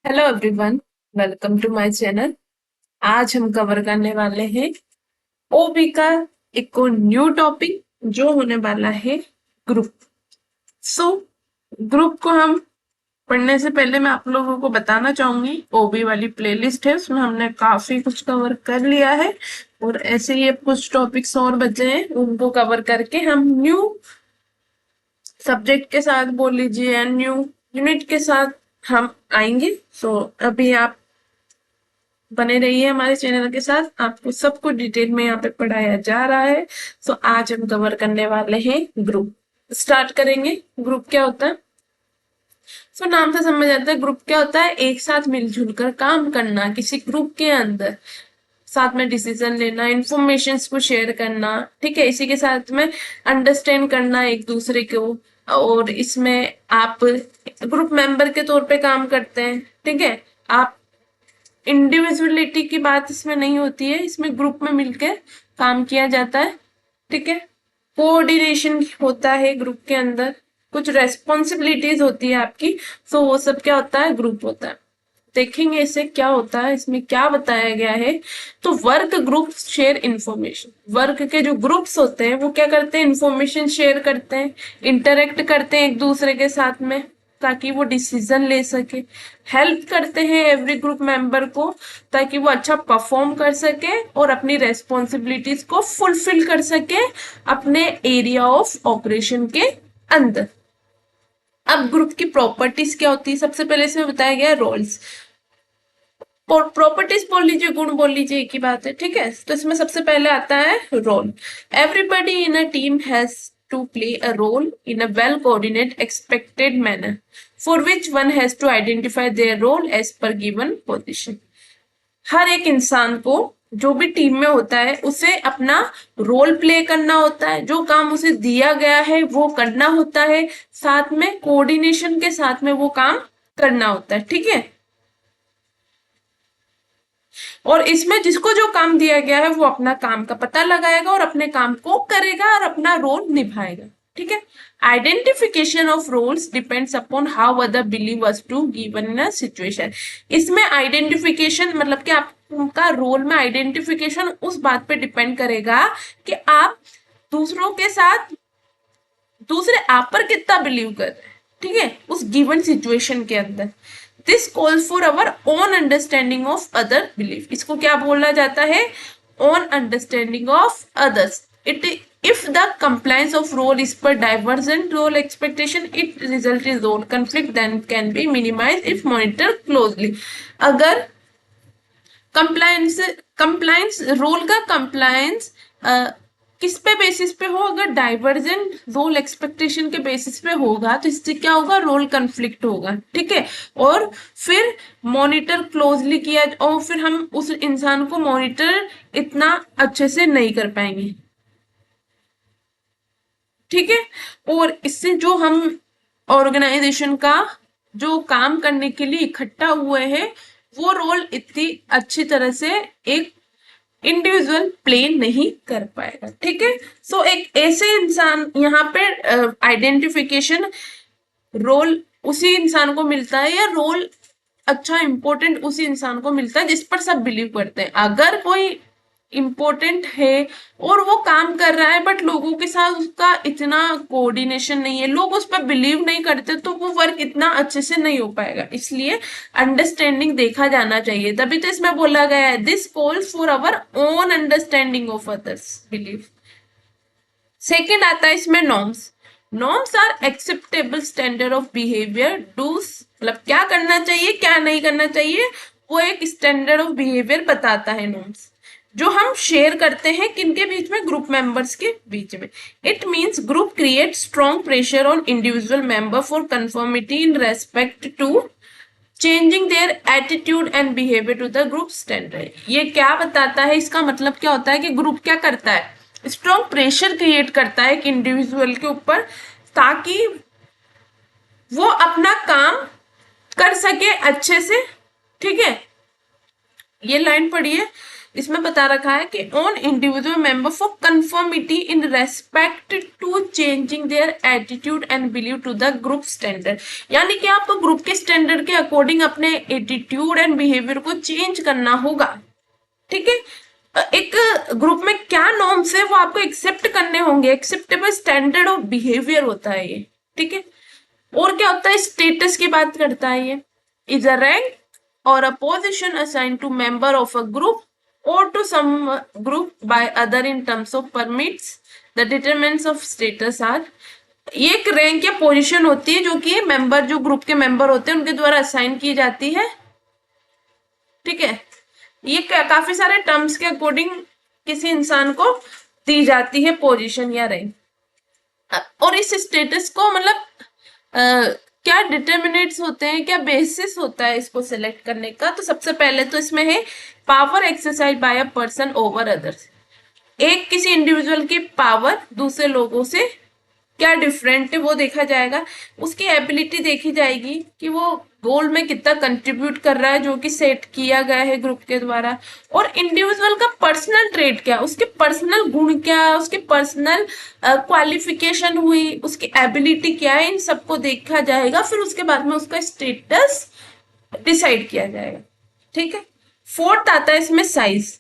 Hello everyone, welcome to my channel. आज हम cover करने वाले हैं ओबी का एक और न्यू टॉपिक जो होने वाला है ग्रुप। सो ग्रुप को हम पढ़ने से पहले मैं आप लोगों को बताना चाहूंगी, ओबी वाली प्लेलिस्ट है उसमें हमने काफी कुछ कवर कर लिया है और ऐसे ही अब कुछ टॉपिक्स और बचे हैं, उनको कवर करके हम न्यू सब्जेक्ट के साथ बोल लीजिए या न्यू यूनिट के साथ हम आएंगे। सो अभी आप बने रहिए हमारे चैनल के साथ, आपको सब कुछ डिटेल में यहाँ पे पढ़ाया जा रहा है। सो आज हम कवर करने वाले हैं ग्रुप। स्टार्ट करेंगे। ग्रुप क्या होता है? नाम से समझ आता है ग्रुप क्या होता है। एक साथ मिलजुल कर काम करना किसी ग्रुप के अंदर, साथ में डिसीजन लेना, इंफॉर्मेशन को शेयर करना, ठीक है, इसी के साथ में अंडरस्टैंड करना एक दूसरे को। और इसमें आप ग्रुप मेंबर के तौर पे काम करते हैं, ठीक है। आप इंडिविजुअलिटी की बात इसमें नहीं होती है, इसमें ग्रुप में मिलकर काम किया जाता है, ठीक है। कोऑर्डिनेशन होता है ग्रुप के अंदर, कुछ रेस्पॉन्सिबिलिटीज होती है आपकी। सो वो सब क्या होता है? ग्रुप होता है। देखेंगे इसे क्या होता है, इसमें क्या बताया गया है। तो work group share information, work के जो ग्रुप्स होते हैं वो क्या करते हैं? इंफॉर्मेशन शेयर करते हैं, इंटरेक्ट करते हैं एक दूसरे के साथ में ताकि वो डिसीजन ले सके। हेल्प करते हैं एवरी ग्रुप मेंबर को ताकि वो अच्छा परफॉर्म कर सके और अपनी रेस्पॉन्सिबिलिटीज को फुलफिल कर सके अपने एरिया ऑफ ऑपरेशन के अंदर। अब ग्रुप की प्रॉपर्टीज क्या होती है? सबसे पहले इसमें बताया गया रोल्स। प्रॉपर्टीज बोल लीजिए, गुण बोल लीजिए, एक ही बात है, ठीक है। तो इसमें सबसे पहले आता है role. Everybody in a team has to play a role in a well coordinate expected manner for which one has to identify their role as per given position. हर एक इंसान को जो भी टीम में होता है उसे अपना रोल प्ले करना होता है, जो काम उसे दिया गया है वो करना होता है, साथ में कोऑर्डिनेशन के साथ में वो काम करना होता है, ठीक है। और इसमें जिसको जो काम दिया गया है वो अपना काम का पता लगाएगा और अपने काम को करेगा और अपना रोल निभाएगा, ठीक है। Identification of roles depends upon how other believers to given in a situation. इसमें आइडेंटिफिकेशन मतलब कि आपका रोल में आइडेंटिफिकेशन उस बात पे डिपेंड करेगा कि आप दूसरों के साथ, दूसरे आप पर कितना बिलीव कर रहे हैं, ठीक है, उस गिवन सिचुएशन के अंदर। This calls for our own understanding of other belief. इसको क्या बोला जाता है? Own understanding of others. It if the compliance of role is per divergent role expectation, it result in role conflict then can be minimized if monitored closely। अगर compliance compliance role का compliance किस पे basis पे हो? अगर divergent role expectation के basis पे होगा तो इससे क्या होगा? रोल कंफ्लिक्ट होगा, ठीक है। और फिर मॉनिटर क्लोजली किया और फिर हम उस इंसान को मॉनिटर इतना अच्छे से नहीं कर पाएंगे, ठीक है। और इससे जो हम ऑर्गेनाइजेशन का जो काम करने के लिए इकट्ठा हुए हैं वो रोल इतनी अच्छी तरह से एक इंडिविजुअल प्ले नहीं कर पाएगा, ठीक है। सो एक ऐसे इंसान यहाँ पे आइडेंटिफिकेशन रोल उसी इंसान को मिलता है या रोल अच्छा इंपॉर्टेंट उसी इंसान को मिलता है जिस पर सब बिलीव करते हैं। अगर कोई इम्पोर्टेंट है और वो काम कर रहा है बट लोगों के साथ उसका इतना कोऑर्डिनेशन नहीं है, लोग उस पर बिलीव नहीं करते, तो वो वर्क इतना अच्छे से नहीं हो पाएगा। इसलिए अंडरस्टैंडिंग देखा जाना चाहिए, तभी तो इसमें बोला गया है this calls for our own understanding of others believe. Second आता है इसमें norms. Norms are acceptable standard of behaviour dos, मतलब क्या करना चाहिए क्या नहीं करना चाहिए, वो एक स्टैंडर्ड ऑफ बिहेवियर बताता है नॉर्म्स, जो हम शेयर करते हैं किनके बीच में? ग्रुप मेंबर्स के बीच में। It means group create strong pressure on individual member for conformity in respect to changing their attitude and behaviour to the group standard. ये क्या बताता है? इसका मतलब क्या होता है कि ग्रुप क्या करता है? स्ट्रॉन्ग प्रेशर क्रिएट करता है एक इंडिविजुअल के ऊपर ताकि वो अपना काम कर सके अच्छे से, ठीक है। ये लाइन पढ़िए, इसमें बता रखा है कि on individual member for conformity in respect to changing their attitude and believe to the group standard, यानी कि आपको ग्रुप के स्टैंडर्ड के अकॉर्डिंग अपने एटीट्यूड एंड बिहेवियर को चेंज करना होगा। ठीक है, एक ग्रुप में क्या नॉर्म्स है वो आपको एक्सेप्ट करने होंगे, एक्सेप्टेबल स्टैंडर्ड ऑफ बिहेवियर होता है ये। ठीक है, और क्या होता है, स्टेटस की बात करता है ये, इज अ रैंक और a position assigned to member of a group or to some group by other in terms of permits the determinants of status are, ये एक रैंक या पोजीशन होती है जो कि मेंबर, जो ग्रुप के मेंबर होते हैं उनके द्वारा असाइन की जाती है। ठीक है, ये काफी सारे टर्म्स के अकॉर्डिंग किसी इंसान को दी जाती है पोजीशन या रैंक। और इस स्टेटस को मतलब क्या डिटर्मिनेट्स होते हैं, क्या बेसिस होता है इसको सिलेक्ट करने का, तो सबसे पहले तो इसमें है power exercise by a person over others, एक किसी इंडिविजुअल की पावर दूसरे लोगों से क्या डिफरेंट है वो देखा जाएगा, उसकी एबिलिटी देखी जाएगी कि वो गोल में कितना कंट्रीब्यूट कर रहा है जो कि सेट किया गया है ग्रुप के द्वारा, और इंडिविजुअल का पर्सनल ट्रेड क्या, उसके पर्सनल गुण क्या, उसके पर्सनल क्वालिफिकेशन हुई, उसकी एबिलिटी क्या है, इन सबको देखा जाएगा। फिर उसके बाद में उसका स्टेटस डिसाइड किया जाएगा। ठीक है, फोर्थ आता है इसमें साइज,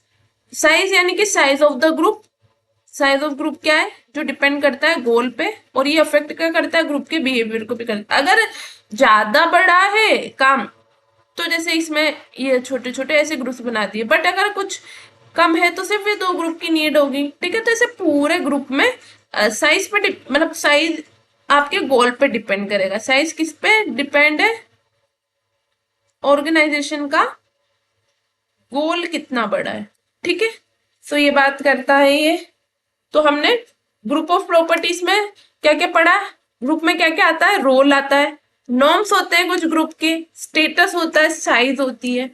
साइज यानी कि size of the group. Size of group क्या है, जो डिपेंड करता है गोल पे, और ये अफेक्ट क्या करता है, ग्रुप के बिहेवियर को भी करता है। अगर ज्यादा बड़ा है काम तो जैसे इसमें ये छोटे छोटे ऐसे ग्रुप्स बना दिए, बट अगर कुछ कम है तो सिर्फ ये 2 ग्रुप की नीड होगी। ठीक है, तो ऐसे पूरे ग्रुप में साइज पे मतलब साइज आपके गोल पे डिपेंड करेगा। साइज किस पे डिपेंड है, ऑर्गेनाइजेशन का गोल कितना बड़ा है। ठीक है, सो ये बात करता है ये। तो हमने ग्रुप ऑफ प्रॉपर्टीज में क्या क्या पढ़ा, ग्रुप में क्या क्या आता है, रोल आता है, नॉर्म्स होते हैं कुछ ग्रुप के, स्टेटस होता है, साइज होती है,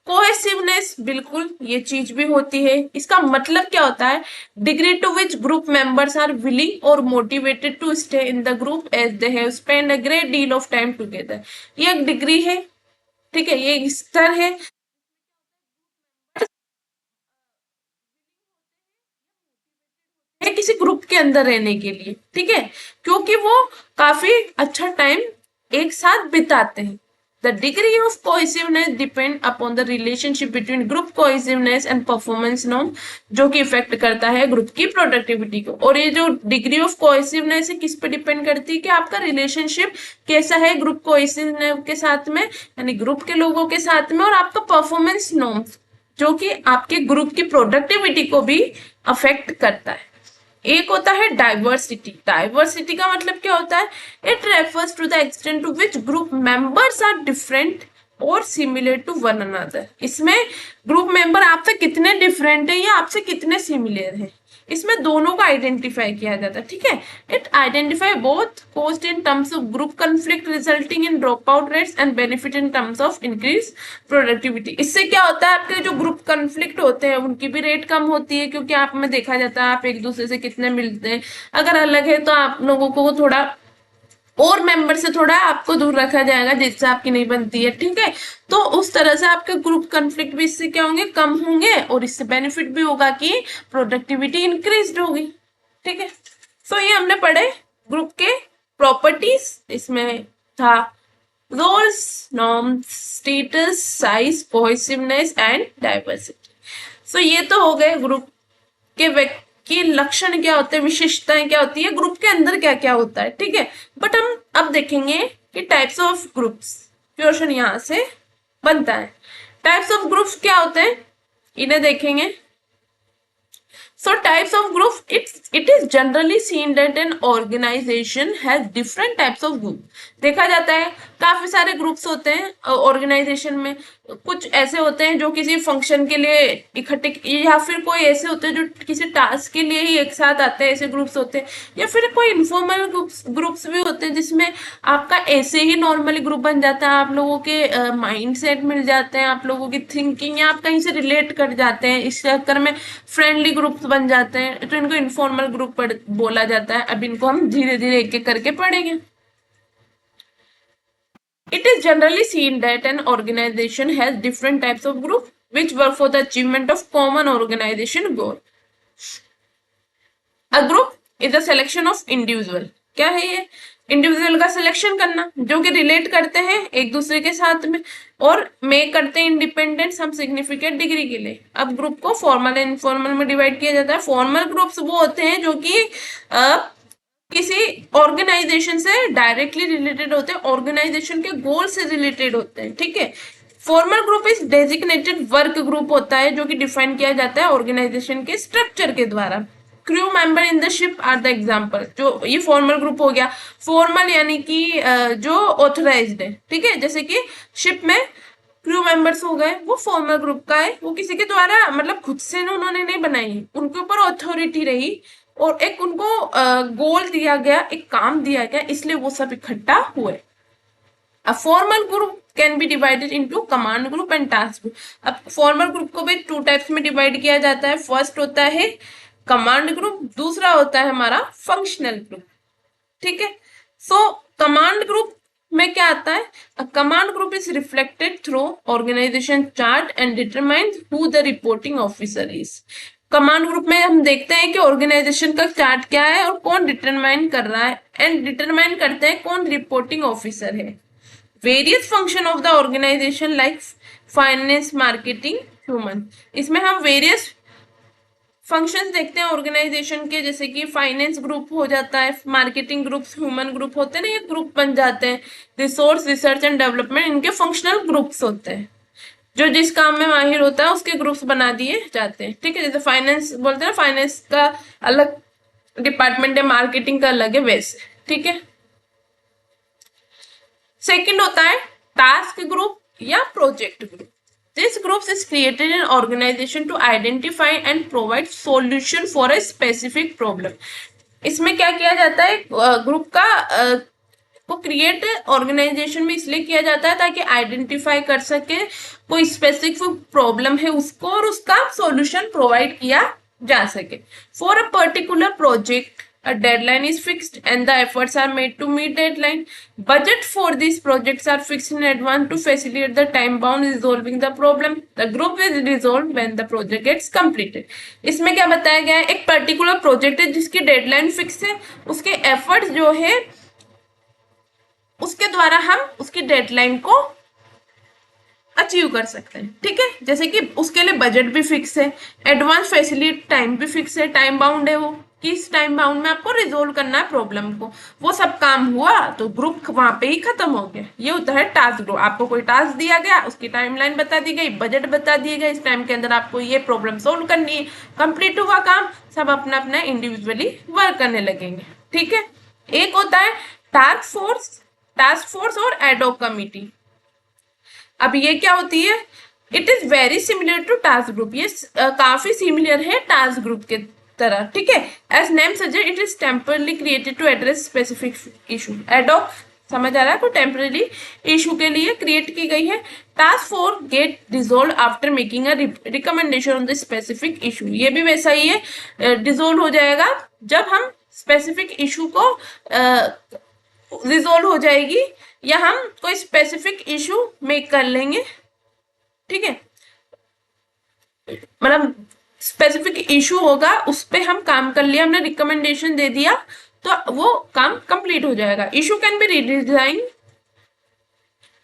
कोहेसिवनेस बिल्कुल ये चीज भी होती है। इसका मतलब क्या होता है, degree to which group members are willing और motivated to stay in the group as they have spend a great deal of time together, ये एक डिग्री है। ठीक है, ये स्तर है किसी ग्रुप के अंदर रहने के लिए। ठीक है, क्योंकि वो काफी अच्छा टाइम एक साथ बिताते हैं। The degree of cohesiveness depend upon the relationship between group cohesiveness and performance norm, जो कि इफेक्ट करता है ग्रुप की प्रोडक्टिविटी को। और ये जो डिग्री ऑफ कोहेसिवनेस है किस पे डिपेंड करती है, कि आपका रिलेशनशिप कैसा है ग्रुप कोहेसिवनेस के साथ में, यानी ग्रुप के लोगों के साथ में, और आपका परफॉर्मेंस नॉर्म्स जो कि आपके ग्रुप की प्रोडक्टिविटी को भी अफेक्ट करता है। एक होता है डाइवर्सिटी, डाइवर्सिटी का मतलब क्या होता है, it refers to the extent to which group members are different और सिमिलर टू वन अनदर। इसमें ग्रुप मेंबर आपसे कितने डिफरेंट है या आपसे कितने सिमिलर है, इसमें दोनों को आइडेंटिफाई किया जाता है। ठीक है, it identify both cost in terms of group conflict resulting in drop out rates and benefit in terms of increase productivity. इससे क्या होता है, आपके जो ग्रुप कंफ्लिक्ट होते हैं उनकी भी रेट कम होती है, क्योंकि आप में देखा जाता है आप एक दूसरे से कितने मिलते हैं। अगर अलग है तो आप लोगों को थोड़ा और मेंबर से थोड़ा आपको दूर रखा जाएगा जिससे आपकी नहीं बनती है। ठीक है, तो उस तरह से आपके ग्रुप कॉन्फ्लिक्ट भी इससे क्या होंगे, कम होंगे, और इससे बेनिफिट भी होगा कि प्रोडक्टिविटी इंक्रीज होगी। ठीक है, तो ये हमने पढ़े ग्रुप के प्रॉपर्टीज, इसमें था roles, norms, status, size, cohesiveness and diversity. So ये तो हो गए ग्रुप के कि लक्षण क्या होते हैं, विशेषताएं क्या होती है, ग्रुप के अंदर क्या क्या होता है। ठीक है, बट हम अब देखेंगे कि टाइप्स ऑफ ग्रुप्स, क्वेश्चन यहां से बनता है। टाइप्स ऑफ ग्रुप्स क्या होते हैं, इन्हें देखेंगे। So types of group, it is generally seen that an organization has different types of group. देखा जाता है काफी सारे ग्रुप्स होते हैं ऑर्गेनाइजेशन में, कुछ ऐसे होते हैं जो किसी फंक्शन के लिए इकट्ठे, या फिर कोई ऐसे होते हैं जो किसी टास्क के लिए ही एक साथ आते हैं, ऐसे ग्रुप्स होते हैं, या फिर कोई इनफॉर्मल ग्रुप्स भी होते हैं जिसमें आपका ऐसे ही नॉर्मली ग्रुप बन जाता है, आप लोगों के माइंड सेट मिल जाते हैं, आप लोगों की थिंकिंग, या आप कहीं से रिलेट कर जाते हैं, इस चक्कर में फ्रेंडली ग्रुप्स बन जाते हैं, तो इनको इनफॉर्मल ग्रुप बोला जाता है। अब इनको हम धीरे धीरे एक एक करके पढ़ेंगे। It is generally seen that an organization has different types of group which work for the achievement of common organization goal. A group is a selection of individual. क्या है ये? इंडिविजुअल का सिलेक्शन करना जो कि रिलेट करते हैं एक दूसरे के साथ में और मेक करते हैं इंडिपेंडेंस हम सिग्निफिकेंट डिग्री के लिए। अब ग्रुप को फॉर्मल एंड इनफॉर्मल में डिवाइड किया जाता है। फॉर्मल ग्रुप्स वो होते हैं जो कि किसी ऑर्गेनाइजेशन से डायरेक्टली रिलेटेड होते हैं, ऑर्गेनाइजेशन के गोल से रिलेटेड होते हैं, ठीक है। Formal group is designated work group होता है जो कि डिफाइन किया जाता है ऑर्गेनाइजेशन के स्ट्रक्चर के द्वारा। Crew member in the ship are the example. जो ये फॉर्मल ग्रुप हो गया, फॉर्मल यानी कि जो ऑथराइज्ड है, ठीक है। जैसे कि शिप में क्रू मेंबर्स हो गए, वो फॉर्मल ग्रुप का है, वो किसी के द्वारा मतलब खुद से उन्होंने नहीं बनाई, उनके ऊपर अथॉरिटी रही और एक उनको गोल दिया गया, एक काम दिया गया, इसलिए वो सब इकट्ठा हुए। A formal group can be divided into command group and task group. अब फॉर्मल ग्रुप को भी टू टाइप्स में डिवाइड किया जाता है। फर्स्ट होता है कमांड ग्रुप, दूसरा होता है हमारा फंक्शनल ग्रुप, ठीक है। सो कमांड ग्रुप में क्या आता है? Command group is reflected through organisation chart and determines who the reporting officer is. Command group में हम देखते हैं कि ऑर्गेनाइजेशन का चार्ट क्या है और कौन डिटरमाइन कर रहा है एंड डिटरमाइन करते हैं कौन रिपोर्टिंग ऑफिसर है। Various function of the organisation like finance, marketing, human, इसमें हम वेरियस फंक्शंस देखते हैं ऑर्गेनाइजेशन के, जैसे कि फाइनेंस ग्रुप हो जाता है, मार्केटिंग ग्रुप, ह्यूमन ग्रुप होते हैं ना, ये ग्रुप बन जाते हैं। रिसोर्स, रिसर्च एंड डेवलपमेंट, इनके फंक्शनल ग्रुप्स होते हैं। जो जिस काम में माहिर होता है उसके ग्रुप्स बना दिए जाते हैं, ठीक है। जैसे फाइनेंस बोलते हैं, फाइनेंस का अलग डिपार्टमेंट है, मार्केटिंग का अलग है, वैसे, ठीक है। सेकंड होता है टास्क ग्रुप या project group. This group is created in organization to identify and provide solution for a specific problem. इसमें क्या किया जाता है? ग्रुप का को क्रिएट ऑर्गेनाइजेशन में इसलिए किया जाता है ताकि आइडेंटिफाई कर सके कोई स्पेसिफिक प्रॉब्लम है उसको और उसका सॉल्यूशन प्रोवाइड किया जा सके। For a particular project a deadline is fixed and the efforts are made to meet deadline. Budget for these projects are fixed in advance to facilitate the time bound resolving the problem. The group is resolved when the project gets completed. इसमें क्या बताया गया है? एक particular project है जिसकी deadline fix है, उसके एफर्ट्स जो है उसके द्वारा हम उसकी डेडलाइन को अचीव कर सकते हैं, ठीक है। जैसे कि उसके लिए बजट भी फिक्स है, एडवांस फैसिलिटी टाइम भी फिक्स है, टाइम बाउंड है, वो किस टाइम बाउंड में आपको रिजोल्व करना है प्रॉब्लम को, वो सब काम हुआ तो ग्रुप वहां पे ही खत्म हो गया। ये होता है टास्क ग्रुप। आपको कोई टास्क दिया गया, उसकी टाइमलाइन बता दी गई, बजट बता दिया गया, इस टाइम के अंदर आपको ये प्रॉब्लम सोल्व करनी है, कंप्लीट हुआ काम, सब अपना अपना इंडिविजुअली वर्क करने लगेंगे, ठीक है। एक होता है टास्क फोर्स और एडहॉक कमिटी। अब ये क्या होती है? It is very similar to task group. ये काफी सिमिलर है टास्क ग्रुप के तरह, ठीक है। As name suggest it is temporarily created to address specific issue. Ad hoc समझ आ रहा है, तो टेम्पररी इशू के लिए क्रिएट की गई है। Task force get dissolve after making a recommendation on the specific issue. ये भी वैसा ही है, डिसॉल्व हो जाएगा जब हम स्पेसिफिक इशू को रिजोल्व हो जाएगी या हम कोई स्पेसिफिक इशू मेक कर लेंगे, ठीक है। मतलब स्पेसिफिक इशू होगा, उस पे हम काम कर लिया, हमने रिकमेंडेशन दे दिया तो वो काम कंप्लीट हो जाएगा। Issue can be redesign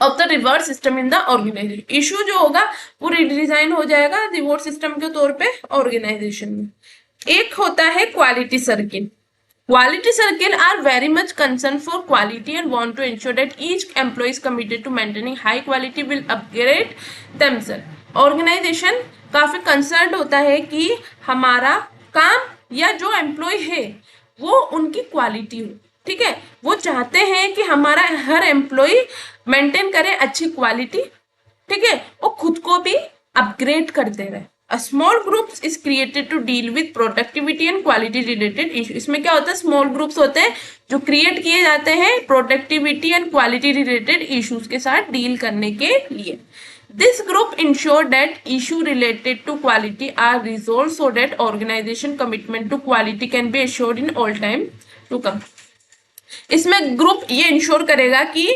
of the reward system in the organisation. Issue जो होगा वो रीडिजाइन हो जाएगा रिवॉर्ड सिस्टम के तौर पे ऑर्गेनाइजेशन में। एक होता है quality circle. Quality circle are very much concerned for quality and want to ensure that each employee is committed to maintaining high quality will upgrade themselves. Organization काफी कंसर्न होता है कि हमारा काम या जो एम्प्लॉय है वो उनकी क्वालिटी हो, ठीक है। वो चाहते हैं कि हमारा हर एम्प्लॉय मेंटेन करे अच्छी क्वालिटी, ठीक है, वो खुद को भी अपग्रेड करते रहे। A small group is created to deal with productivity and quality related issues. इसमें क्या होता है? स्मॉल ग्रुप्स होते हैं जो क्रिएट किए जाते हैं productivity and quality related issues के साथ डील करने के लिए। This group ensure that issue related to quality are resolved so that organization commitment to quality can be assured in all time to come. इसमें group ये ensure करेगा कि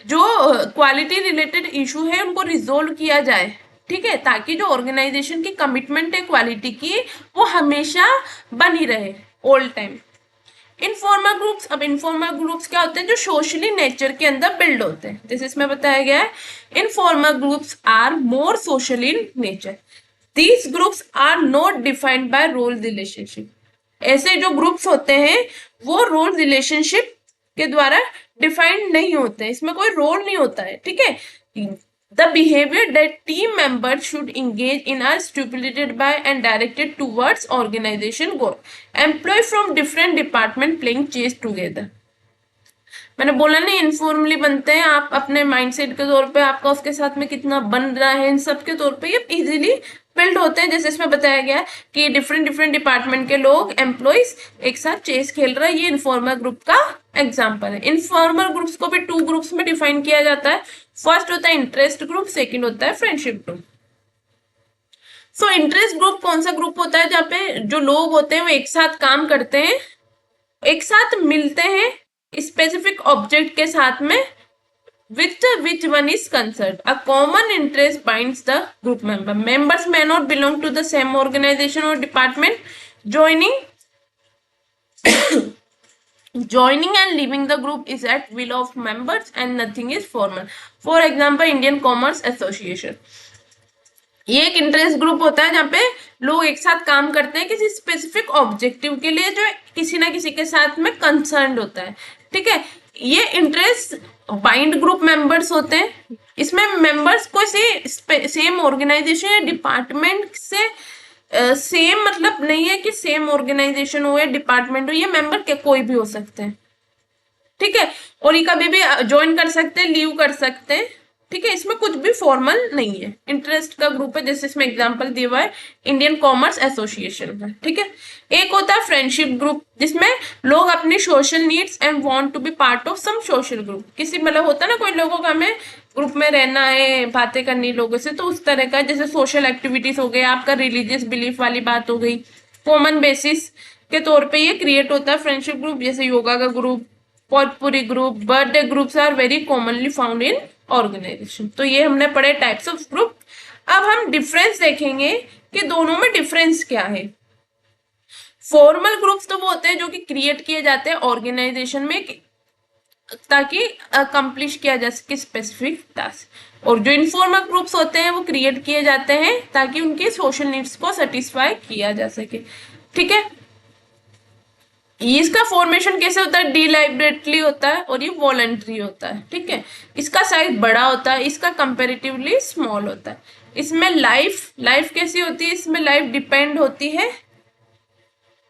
जो क्वालिटी रिलेटेड इशू है उनको रिजोल्व किया जाए, ठीक है, ताकि जो ऑर्गेनाइजेशन की कमिटमेंट है क्वालिटी की वो हमेशा बनी रहे ऑल टाइम। इनफॉर्मल ग्रुप्स, अब इनफॉर्मल ग्रुप्स क्या होते हैं, जो सोशली नेचर के अंदर बिल्ड होते हैं, जैसे इसमें बताया गया है informal groups are more social in nature, these groups are not defined by role relationship. ऐसे जो ग्रुप्स होते हैं वो रोल रिलेशनशिप के द्वारा डिफाइंड नहीं होते हैं, इसमें कोई रोल नहीं होता है, ठीक है। The behavior that team members should engage in are stipulated by and directed towards organization goal. Employees from different department playing chess together. मैंने बोला नहीं इनफॉर्मली बनते हैं, आप अपने माइंडसेट के तौर पे आपका उसके साथ में कितना बन रहा है इन सब के तौर पे ये इजीली बिल्ड होते हैं। जैसे इसमें बताया गया कि डिफरेंट डिफरेंट डिपार्टमेंट के लोग एम्प्लॉइज एक साथ चेस खेल रहे हैं, ये इनफॉर्मल ग्रुप का एग्जाम्पल है। इनफॉर्मल ग्रुप्स को भी 2 ग्रुप्स में डिफाइन किया जाता है, फर्स्ट होता है इंटरेस्ट ग्रुप, सेकेंड होता है friendship group. So interest group कौन सा ग्रुप होता है, जहाँ पे जो लोग होते हैं वो एक साथ काम करते हैं, एक साथ मिलते हैं स्पेसिफिक ऑब्जेक्ट के साथ में, with which one is concerned. A common interest binds the group member. Members may not belong to the same organization or department. Joining and leaving the group is at will of members and nothing is formal. For example, Indian Commerce Association. ये एक interest group होता है जहाँ पे लोग एक साथ काम करते हैं किसी स्पेसिफिक ऑब्जेक्टिव के लिए जो किसी ना किसी के साथ में कंसर्न होता है, ठीक है। ये इंटरेस्ट बाइंड ग्रुप मेंबर्स होते हैं, इसमें मेंबर्स कोई सेम ऑर्गेनाइजेशन या डिपार्टमेंट से सेम मतलब नहीं है कि सेम ऑर्गेनाइजेशन हो या डिपार्टमेंट हो, ये मेंबर के कोई भी हो सकते हैं, ठीक है। और ये कभी भी ज्वाइन कर सकते हैं, लीव कर सकते हैं, ठीक है। इसमें कुछ भी फॉर्मल नहीं है, इंटरेस्ट का ग्रुप है, जैसे इसमें एग्जांपल दिया हुआ है इंडियन कॉमर्स एसोसिएशन का, ठीक है। एक होता है फ्रेंडशिप ग्रुप, जिसमें लोग अपनी social needs and want to be part of some social group, किसी मतलब होता है ना कोई लोगों का हमें ग्रुप में रहना है, बातें करनी लोगों से, तो उस तरह का, जैसे सोशल एक्टिविटीज हो गए, आपका रिलीजियस बिलीफ वाली बात हो गई, कॉमन बेसिस के तौर पे ये क्रिएट होता है फ्रेंडशिप ग्रुप। जैसे योगा का group, potpourri group, birthday groups are very commonly found in organisation. तो ये हमने पढ़े टाइप्स ऑफ ग्रुप। अब हम डिफरेंस देखेंगे कि दोनों में डिफरेंस क्या है। फॉर्मल ग्रुप्स तो वो होते हैं जो कि क्रिएट किए जाते हैं ऑर्गेनाइजेशन में ताकि अकम्प्लिश किया जा सके स्पेसिफिक टास्क, और जो इनफॉर्मल ग्रुप्स होते हैं वो क्रिएट किए जाते हैं ताकि उनके सोशल नीड्स को सेटिस्फाई किया जा सके, ठीक है। इसका फॉर्मेशन कैसे होता है, डिलाइबरेटली होता है और ये वॉलंटरी होता है, ठीक है। इसका साइज बड़ा होता है, इसका कंपैरेटिवली स्मॉल होता है। इसमें लाइफ कैसी होती है, इसमें लाइफ डिपेंड होती है,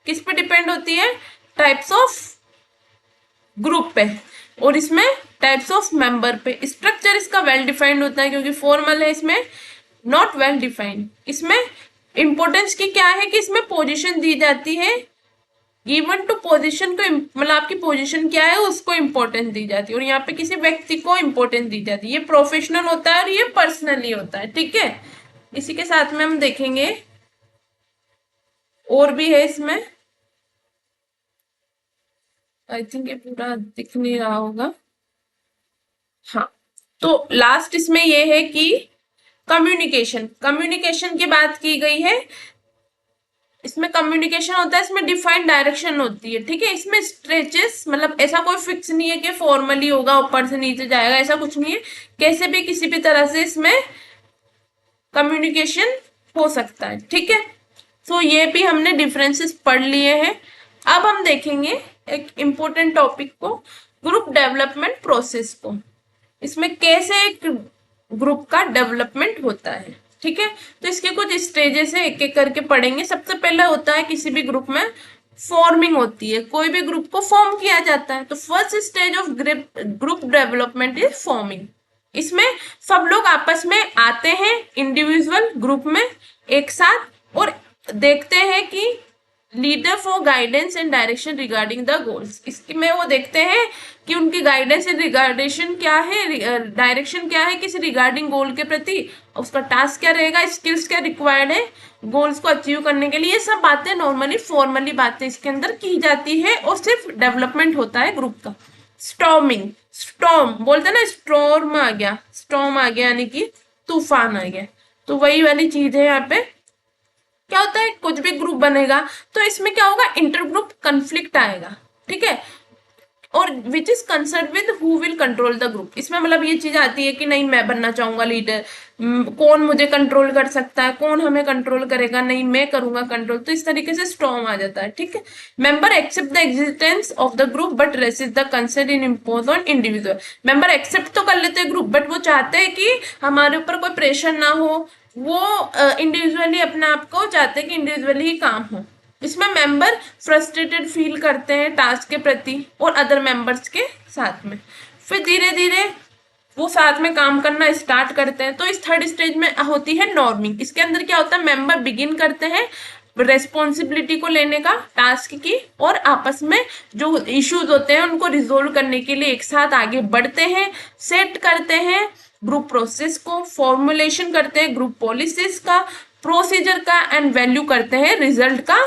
किस पे डिपेंड होती है, टाइप्स ऑफ ग्रुप पे, और इसमें टाइप्स ऑफ मेंबर पे। स्ट्रक्चर इसका वेल डिफाइंड होता है, क्योंकि फॉर्मल है, इसमें नॉट वेल डिफाइंड। इसमें इंपॉर्टेंस की क्या है कि इसमें पोजीशन दी जाती है, गिवन टू पोजीशन को, मतलब आपकी पोजीशन क्या है उसको इंपॉर्टेंस दी जाती है, और यहाँ पे किसी व्यक्ति को इंपॉर्टेंस दी जाती है। ये प्रोफेशनल होता है और ये पर्सनली होता है, ठीक है। इसी के साथ में हम देखेंगे और भी है इसमें, आई थिंक ये पूरा दिख नहीं रहा होगा, हाँ। तो लास्ट इसमें ये है कि कम्युनिकेशन की बात की गई है। इसमें कम्युनिकेशन होता है, इसमें डिफाइंड डायरेक्शन होती है, ठीक है। इसमें स्ट्रेचेस मतलब ऐसा कोई फिक्स नहीं है कि फॉर्मली होगा ऊपर से नीचे जाएगा, ऐसा कुछ नहीं है, कैसे भी किसी भी तरह से इसमें कम्युनिकेशन हो सकता है, ठीक है। तो ये भी हमने डिफरेंसेस पढ़ लिए हैं। अब हम देखेंगे एक इम्पोर्टेंट टॉपिक को, ग्रुप डेवलपमेंट प्रोसेस को। इसमें कैसे एक ग्रुप का डेवलपमेंट होता है, ठीक है। तो इसके कुछ स्टेजेस है, एक एक करके पढ़ेंगे। सबसे पहले होता है किसी भी ग्रुप में फॉर्मिंग होती है, कोई भी ग्रुप को फॉर्म किया जाता है। तो first stage of group development is forming. इसमें सब लोग आपस में आते हैं इंडिविजुअल ग्रुप में एक साथ, और देखते हैं कि leader for guidance and direction regarding the goals. इसमें वो देखते हैं कि उनकी गाइडेंस एंड रिगार्डेशन क्या है, डायरेक्शन क्या है किसी रिगार्डिंग गोल के प्रति, उसका टास्क क्या रहेगा, स्किल्स क्या रिक्वायर्ड है गोल्स को अचीव करने के लिए। ये सब बातें नॉर्मली फॉर्मली बातें इसके अंदर की जाती है, और सिर्फ डेवलपमेंट होता है ग्रुप का। स्टॉर्मिंग, स्टॉर्म बोलते हैं ना, स्टॉर्म आ गया, स्टॉर्म आ गया यानी कि तूफान आ गया। तो वही वाली चीज है यहाँ पे। क्या होता है, कुछ भी ग्रुप बनेगा तो इसमें क्या होगा, इंटर ग्रुप कंफ्लिक्ट आएगा, ठीक है। और which is concern with who will control the group, इसमें मतलब ये चीज आती है कि नहीं मैं बनना चाहूंगा लीडर, कौन मुझे कंट्रोल कर सकता है, कौन हमें कंट्रोल करेगा, नहीं मैं करूंगा कंट्रोल, तो इस तरीके से स्टॉर्म आ जाता है, ठीक है। Member accept the existence of the group but resist the consent in impose on individual, member accept तो कर लेते हैं ग्रुप, बट वो चाहते हैं कि हमारे ऊपर कोई प्रेशर ना हो, वो इंडिविजुअली अपने आप को चाहते हैं कि इंडिविजुअली ही काम हो। इसमें मेंबर फ्रस्ट्रेटेड फील करते हैं टास्क के प्रति और अदर मेंबर्स के साथ में, फिर धीरे धीरे वो साथ में काम करना स्टार्ट करते हैं। तो इस थर्ड स्टेज में होती है नॉर्मिंग। इसके अंदर क्या होता है, मेंबर बिगिन करते हैं रेस्पॉन्सिबिलिटी को लेने का टास्क की, और आपस में जो इश्यूज होते हैं उनको रिजोल्व करने के लिए एक साथ आगे बढ़ते हैं, सेट करते हैं ग्रुप प्रोसेस को, फॉर्मुलेशन करते हैं ग्रुप पॉलिसीज का, प्रोसीजर का, एंड वैल्यू करते हैं रिजल्ट का,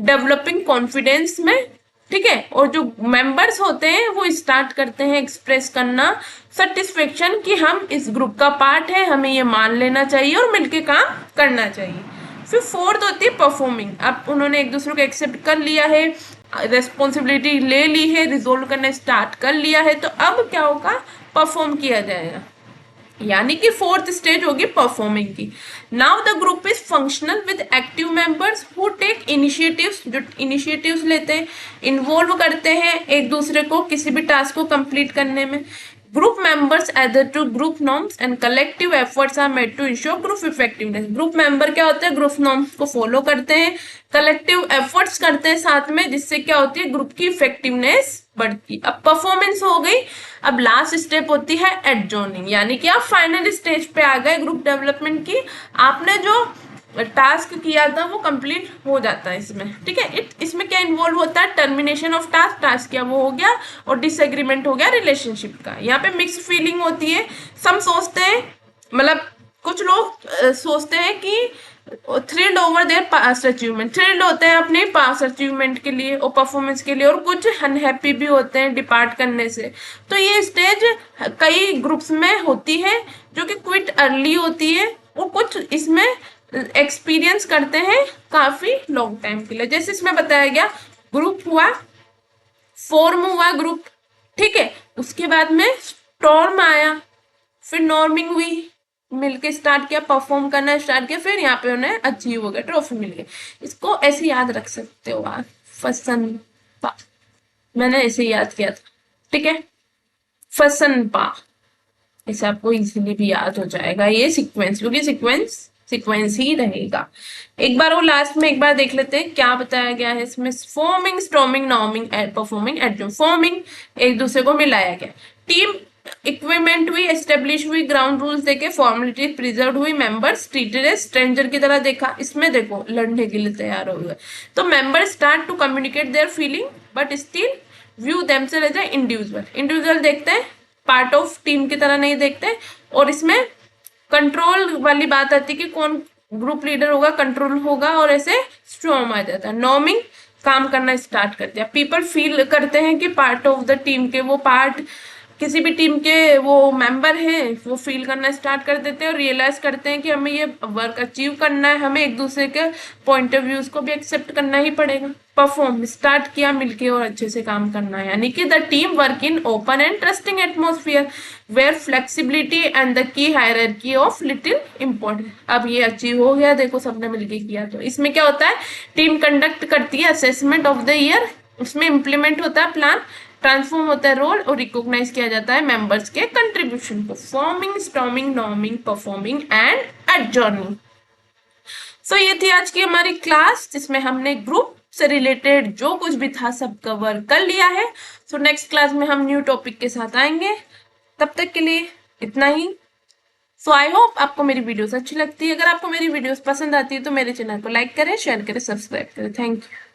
डेवलपिंग कॉन्फिडेंस में, ठीक है। और जो मेंबर्स होते हैं वो स्टार्ट करते हैं एक्सप्रेस करना सेटिस्फेक्शन कि हम इस ग्रुप का पार्ट है, हमें ये मान लेना चाहिए और मिलके काम करना चाहिए। फिर फोर्थ होती है परफॉर्मिंग। अब उन्होंने एक दूसरे को एक्सेप्ट कर लिया है, रेस्पॉन्सिबिलिटी ले ली है, रिजोल्व करना स्टार्ट कर लिया है, तो अब क्या होगा, परफॉर्म किया जाएगा, यानी कि फोर्थ स्टेज होगी परफॉर्मिंग की। Now the group is functional with active members who take initiatives, जो इनिशिएटिव्स लेते हैं, इन्वॉल्व करते हैं एक दूसरे को किसी भी टास्क को कंप्लीट करने में। Group members adhere to group norms and collective efforts are made to ensure group effectiveness. Group member क्या होते हैं, ग्रुप नॉर्म्स को फॉलो करते हैं, कलेक्टिव एफर्ट्स करते हैं साथ में, जिससे क्या होती है, ग्रुप की इफेक्टिवनेस बढ़ती। अब परफॉर्मेंस हो गई, अब लास्ट स्टेप होती है एडजॉर्निंग, यानी कि आप फाइनल स्टेज पे आ गए ग्रुप डेवलपमेंट की, आपने जो टास्क किया था वो कंप्लीट हो जाता है इसमें, ठीक है। इसमें क्या इन्वॉल्व होता है, टर्मिनेशन ऑफ टास्क, टास्क किया वो हो गया, और डिसएग्रीमेंट हो गया रिलेशनशिप का। यहाँ पे मिक्स फीलिंग होती है, सब सोचते हैं, मतलब कुछ लोग सोचते हैं कि thrilled over there past achievement, thrilled होते हैं अपने पास्ट अचीवमेंट के लिए और परफॉर्मेंस के लिए, और कुछ अनहैप्पी भी होते हैं डिपार्ट करने से। तो ये स्टेज कई ग्रुप्स में होती है जो कि क्विट अर्ली होती है, और कुछ इसमें एक्सपीरियंस करते हैं काफी लॉन्ग टाइम के लिए। जैसे इसमें बताया गया, ग्रुप हुआ, फॉर्म हुआ ग्रुप, ठीक है, उसके बाद में स्टॉर्म आया, फिर नॉर्मिंग हुई, मिलके स्टार्ट किया, परफॉर्म करना स्टार्ट किया, फिर यहाँ पे उन्हें अचीव हो गया, ट्रॉफी मिल गई। इसको ऐसे याद रख सकते हो आप, फसनपा, मैंने ऐसे याद किया था, ठीक है, फसनपा, ऐसे आपको इजीली भी याद हो जाएगा ये सीक्वेंस, क्योंकि सीक्वेंस ही रहेगा। एक बार वो लास्ट में एक बार देख लेते हैं क्या बताया गया है इसमें। Forming, storming, norming, performing, adjourning. Forming, एक दूसरे को मिलाया गया, टीम इक्विपमेंट हुई, एस्टेब्लिश हुई, ग्राउंड रूल्स देखे, फॉर्मेलिटी प्रिजर्व हुई, मेंबर्स ट्रीटेड एज स्ट्रेंजर की तरह देखा। इसमें देखो लड़ने के लिए तैयार हो गए, तो member start to communicate their feeling but still view themselves as a individual. Individual देखते हैं, पार्ट ऑफ टीम की तरह नहीं देखते। और इसमें कंट्रोल वाली बात आती है कि कौन ग्रुप लीडर होगा, कंट्रोल होगा, और ऐसे स्ट्रॉन्ग आ जाता है। नॉर्मिंग, काम करना स्टार्ट कर दिया, पीपल फील करते हैं कि पार्ट ऑफ द टीम के, वो पार्ट किसी भी टीम के वो मेंबर हैं, वो फील करना स्टार्ट कर देते हैं और रियलाइज करते हैं कि हमें ये वर्क अचीव करना है, हमें एक दूसरे के पॉइंट ऑफ व्यूज को भी एक्सेप्ट करना ही पड़ेगा। परफॉर्म, स्टार्ट किया मिलके और अच्छे से काम करना है, यानी कि the team work in open and trusting atmosphere where flexibility and the key hierarchy of little important. अब ये अचीव हो गया, देखो सबने मिलके किया। तो इसमें क्या होता है, टीम कंडक्ट करती है असेसमेंट ऑफ द ईयर, उसमें इंप्लीमेंट होता है प्लान, ट्रांसफॉर्म होता है रोल, और रिकॉग्नाइज किया जाता है मेंबर्स के कंट्रीब्यूशन को। Forming, storming, norming, performing and adjourning. So ये थी आज की हमारी क्लास, जिसमें हमने ग्रुप से रिलेटेड जो कुछ भी था सब कवर कर लिया है। सो नेक्स्ट क्लास में हम न्यू टॉपिक के साथ आएंगे, तब तक के लिए इतना ही। सो आई होप आपको मेरी वीडियोस अच्छी लगती है। अगर आपको मेरी वीडियोस पसंद आती है तो मेरे चैनल को लाइक करें, शेयर करें, सब्सक्राइब करें। Thank you.